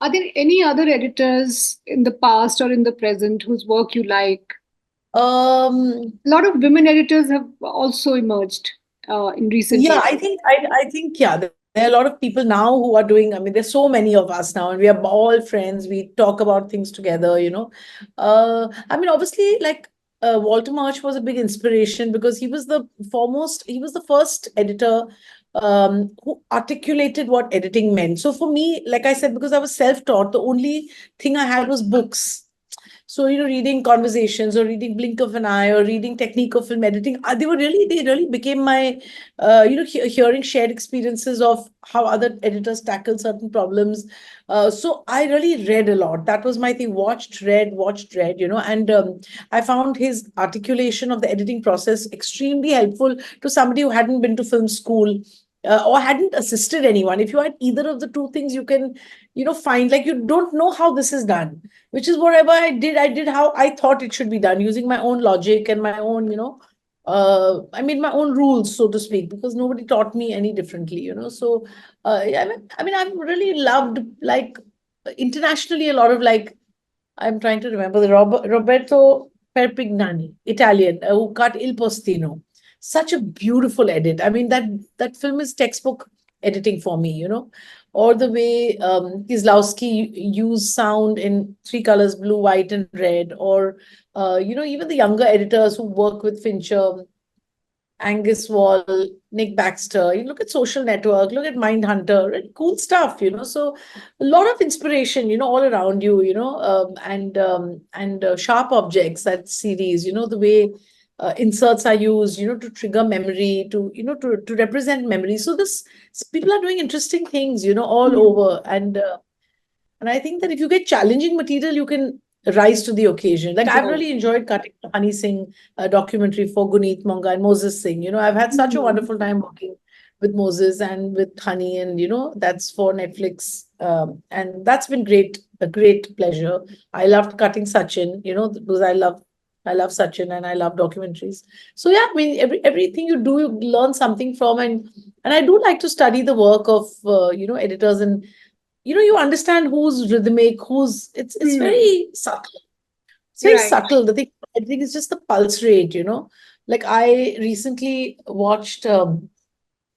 Are there any other editors in the past or in the present whose work you like? Um, A lot of women editors have also emerged in recent yeah, years. I think yeah, there are a lot of people now who are doing. I mean, there's so many of us now, and we are all friends. We talk about things together. I mean, obviously, like Walter Murch was a big inspiration because he was the first editor who articulated what editing meant. So for me, like I said, because I was self-taught, the only thing I had was books. So, reading Conversations or reading Blink of an Eye or reading Technique of Film Editing, they really became my, hearing shared experiences of how other editors tackle certain problems. So I really read a lot. That was my thing. Watched, read, and I found his articulation of the editing process extremely helpful to somebody who hadn't been to film school. Or hadn't assisted anyone. If you had either of the two things, you can, find like you don't know how this is done, which is whatever I did how I thought it should be done, using my own logic and my own, I made my own rules, so to speak, because nobody taught me any differently. So, I've really loved, like, internationally, a lot of, like, I'm trying to remember the Roberto Perpignani, Italian, who cut Il Postino. Such a beautiful edit. I mean, that film is textbook editing for me. Or the way Kieslowski used sound in three colors, blue, white, and red. Or, even the younger editors who work with Fincher, Angus Wall, Nick Baxter. You look at Social Network, look at Mindhunter, and cool stuff. So a lot of inspiration, all around you, and Sharp Objects, that series, the way inserts are used, to trigger memory, to represent memory. So this people are doing interesting things, all Hmm. over, and I think that if you get challenging material, you can rise to the occasion. Like, I've Yeah. really enjoyed cutting the Honey Singh documentary for Guneet Monga and Moses Singh. I've had such a Hmm. wonderful time working with Moses and with Honey, and that's for Netflix, and that's been a great pleasure. I loved cutting Sachin, because I love Sachin and I love documentaries. So yeah, I mean, everything you do, you learn something from, and I do like to study the work of editors, and you understand who's rhythmic, who's it's Hmm. very subtle. It's very Right. subtle. The thing I think is just the pulse rate. Like, I recently watched a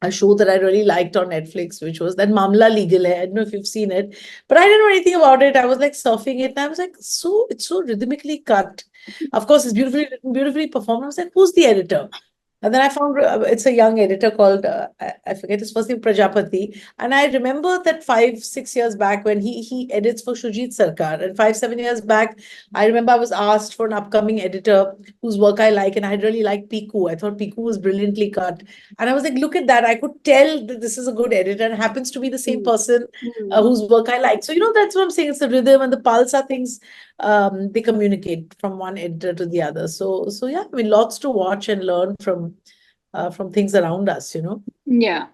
show that I really liked on Netflix, which was that Mamla Legal Hai. I don't know if you've seen it, but I didn't know anything about it. I was like surfing it, and I was like, so it's so rhythmically cut. Of course, it's beautifully written, beautifully performed. I was like, who's the editor? And then I found it's a young editor called I forget his first name, Prajapati. And I remember that 5, 6 years back when he edits for Shujit Sarkar, and 5, 7 years back, I remember I was asked for an upcoming editor whose work I like, and I really liked Piku. I thought Piku was brilliantly cut, and I was like, look at that! I could tell that this is a good editor, and happens to be the same Hmm. person Hmm. whose work I like. So that's what I'm saying. It's the rhythm and the pulse are things they communicate from one editor to the other. So yeah, I mean, lots to watch and learn from things around us. Yeah.